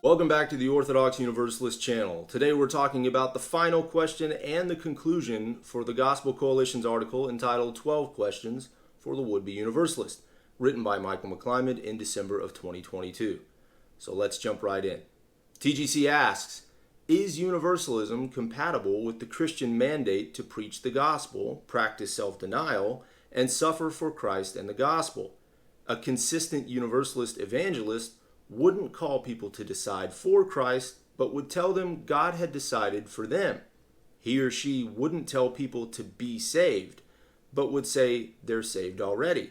Welcome back to the Orthodox Universalist channel. Today we're talking about the final question and the conclusion for the Gospel Coalition's article entitled 12 Questions for the Would-Be Universalist, written by Michael McClymond in December of 2022. So let's jump right in. TGC asks, is universalism compatible with the Christian mandate to preach the gospel, practice self-denial, and suffer for Christ and the gospel? A consistent universalist evangelist wouldn't call people to decide for Christ, but would tell them God had decided for them. He or she wouldn't tell people to be saved, but would say they're saved already.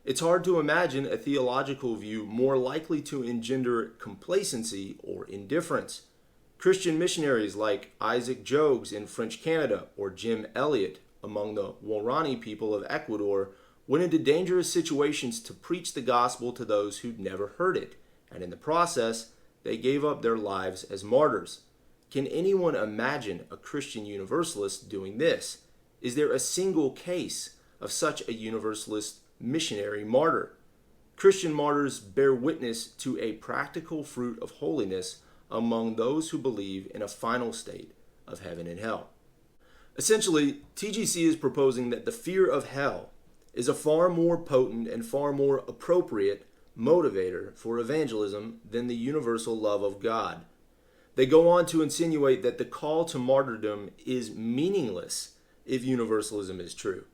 It's hard to imagine a theological view more likely to engender complacency or indifference. Christian missionaries like Isaac Jogues in French Canada or Jim Elliot among the Waorani people of Ecuador went into dangerous situations to preach the gospel to those who'd never heard it. And in the process, they gave up their lives as martyrs. Can anyone imagine a Christian universalist doing this? Is there a single case of such a universalist missionary martyr? Christian martyrs bear witness to a practical fruit of holiness among those who believe in a final state of heaven and hell. Essentially, TGC is proposing that the fear of hell is a far more potent and far more appropriate motivator for evangelism than the universal love of God. They go on to insinuate that the call to martyrdom is meaningless if universalism is true.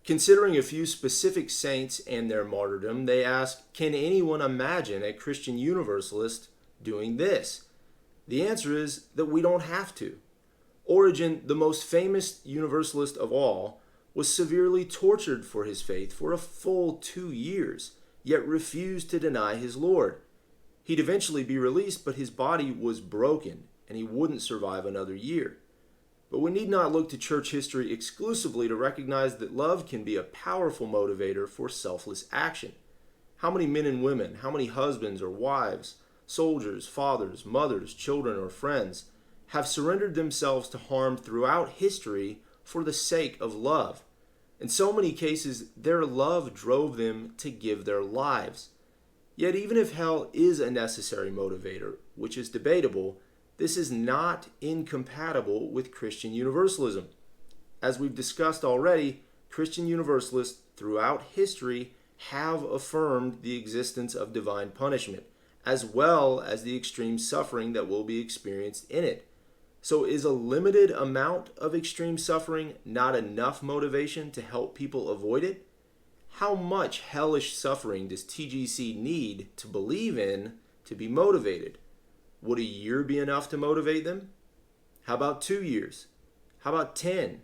Considering a few specific saints and their martyrdom, they ask, can anyone imagine a Christian universalist doing this? The answer is that we don't have to. Origen, the most famous universalist of all, was severely tortured for his faith for a full 2 years, yet refused to deny his Lord. He'd eventually be released, but his body was broken, and he wouldn't survive another year. But we need not look to church history exclusively to recognize that love can be a powerful motivator for selfless action. How many men and women, how many husbands or wives, soldiers, fathers, mothers, children, or friends have surrendered themselves to harm throughout history for the sake of love? In so many cases, their love drove them to give their lives. Yet even if hell is a necessary motivator, which is debatable, this is not incompatible with Christian universalism. As we've discussed already, Christian universalists throughout history have affirmed the existence of divine punishment, as well as the extreme suffering that will be experienced in it. So is a limited amount of extreme suffering not enough motivation to help people avoid it? How much hellish suffering does TGC need to believe in to be motivated? Would a year be enough to motivate them? How about 2 years? How about 10?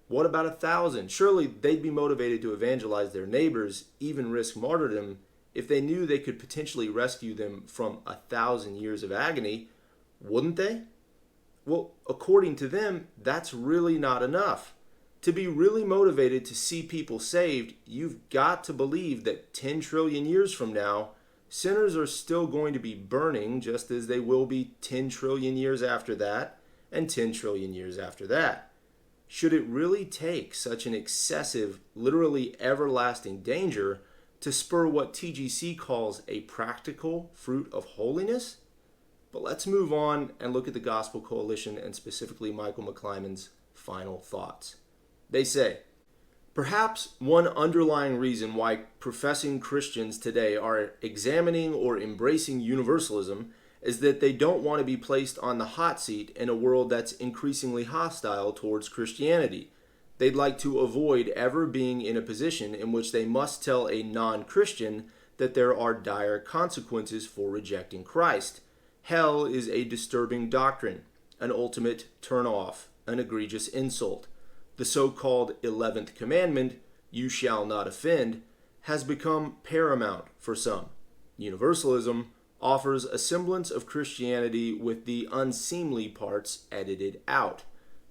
What about 1,000? Surely they'd be motivated to evangelize their neighbors, even risk martyrdom, if they knew they could potentially rescue them from 1,000 years of agony, wouldn't they? Well, according to them, that's really not enough. To be really motivated to see people saved, you've got to believe that 10 trillion years from now, sinners are still going to be burning just as they will be 10 trillion years after that and 10 trillion years after that. Should it really take such an excessive, literally everlasting danger to spur what TGC calls a practical fruit of holiness? But let's move on and look at the Gospel Coalition and specifically Michael McClymond's final thoughts. They say, perhaps one underlying reason why professing Christians today are examining or embracing universalism is that they don't want to be placed on the hot seat in a world that's increasingly hostile towards Christianity. They'd like to avoid ever being in a position in which they must tell a non-Christian that there are dire consequences for rejecting Christ. Hell is a disturbing doctrine, an ultimate turn-off, an egregious insult. The so-called 11th commandment, you shall not offend, has become paramount for some. Universalism offers a semblance of Christianity with the unseemly parts edited out.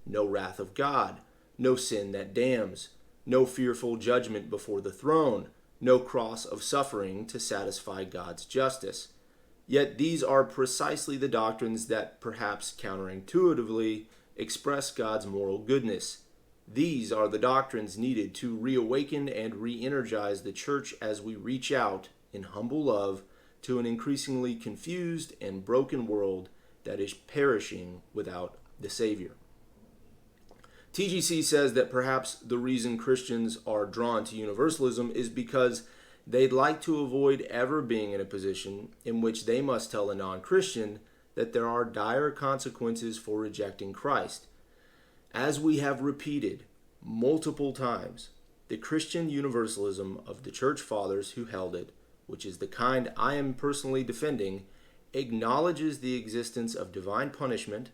No wrath of God, no sin that damns, no fearful judgment before the throne, no cross of suffering to satisfy God's justice. Yet these are precisely the doctrines that, perhaps counterintuitively, express God's moral goodness. These are the doctrines needed to reawaken and re-energize the church as we reach out in humble love to an increasingly confused and broken world that is perishing without the Savior. TGC says that perhaps the reason Christians are drawn to universalism is because they'd like to avoid ever being in a position in which they must tell a non-Christian that there are dire consequences for rejecting Christ. As we have repeated multiple times, the Christian universalism of the church fathers who held it, which is the kind I am personally defending, acknowledges the existence of divine punishment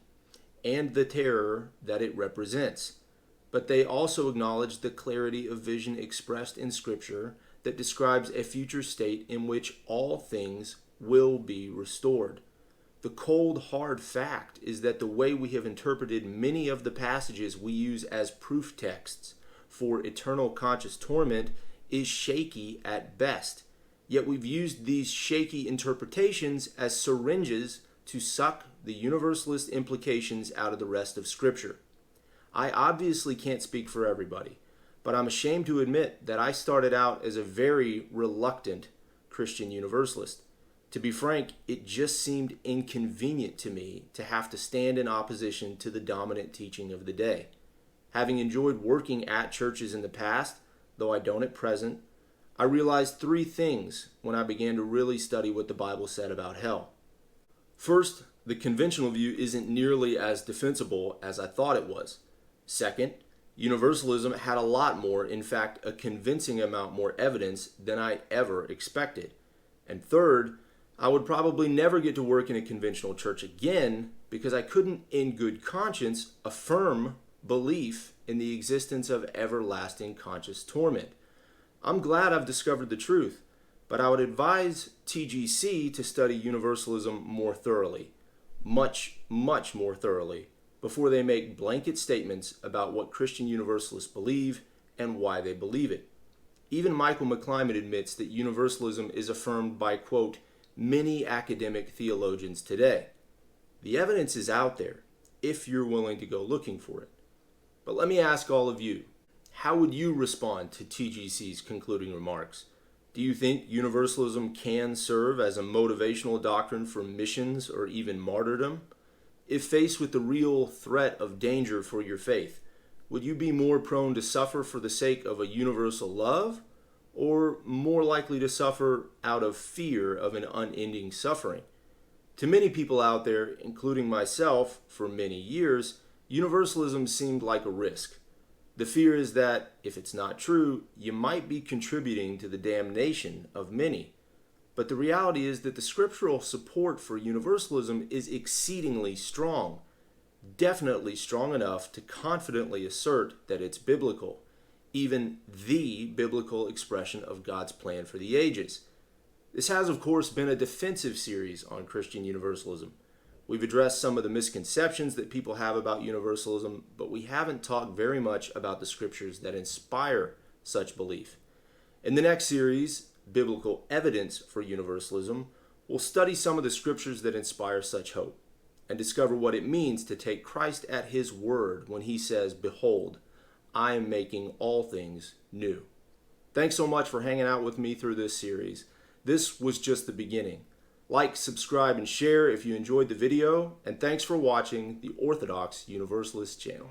and the terror that it represents. But they also acknowledge the clarity of vision expressed in Scripture that describes a future state in which all things will be restored. The cold, hard fact is that the way we have interpreted many of the passages we use as proof texts for eternal conscious torment is shaky at best. Yet we've used these shaky interpretations as syringes to suck the universalist implications out of the rest of Scripture. I obviously can't speak for everybody, but I'm ashamed to admit that I started out as a very reluctant Christian universalist. To be frank, it just seemed inconvenient to me to have to stand in opposition to the dominant teaching of the day. Having enjoyed working at churches in the past, though I don't at present, I realized three things when I began to really study what the Bible said about hell. First, the conventional view isn't nearly as defensible as I thought it was. Second, universalism had a lot more, in fact, a convincing amount more evidence than I ever expected. And third, I would probably never get to work in a conventional church again because I couldn't, in good conscience, affirm belief in the existence of everlasting conscious torment. I'm glad I've discovered the truth, but I would advise TGC to study universalism more thoroughly, much more thoroughly, before they make blanket statements about what Christian universalists believe and why they believe it. Even Michael McClymond admits that universalism is affirmed by, quote, many academic theologians today. The evidence is out there, if you're willing to go looking for it. But let me ask all of you, how would you respond to TGC's concluding remarks? Do you think universalism can serve as a motivational doctrine for missions or even martyrdom? If faced with the real threat of danger for your faith, would you be more prone to suffer for the sake of a universal love, or more likely to suffer out of fear of an unending suffering? To many people out there, including myself for many years, universalism seemed like a risk. The fear is that, if it's not true, you might be contributing to the damnation of many. But the reality is that the scriptural support for universalism is exceedingly strong, definitely strong enough to confidently assert that it's biblical, even the biblical expression of God's plan for the ages. This has, of course, been a defensive series on Christian universalism. We've addressed some of the misconceptions that people have about universalism, but we haven't talked very much about the scriptures that inspire such belief. In the next series, Biblical Evidence for Universalism, we'll study some of the scriptures that inspire such hope and discover what it means to take Christ at his word when he says, "Behold, I am making all things new." Thanks so much for hanging out with me through this series. This was just the beginning. Like, subscribe, and share if you enjoyed the video, and thanks for watching the Orthodox Universalist channel.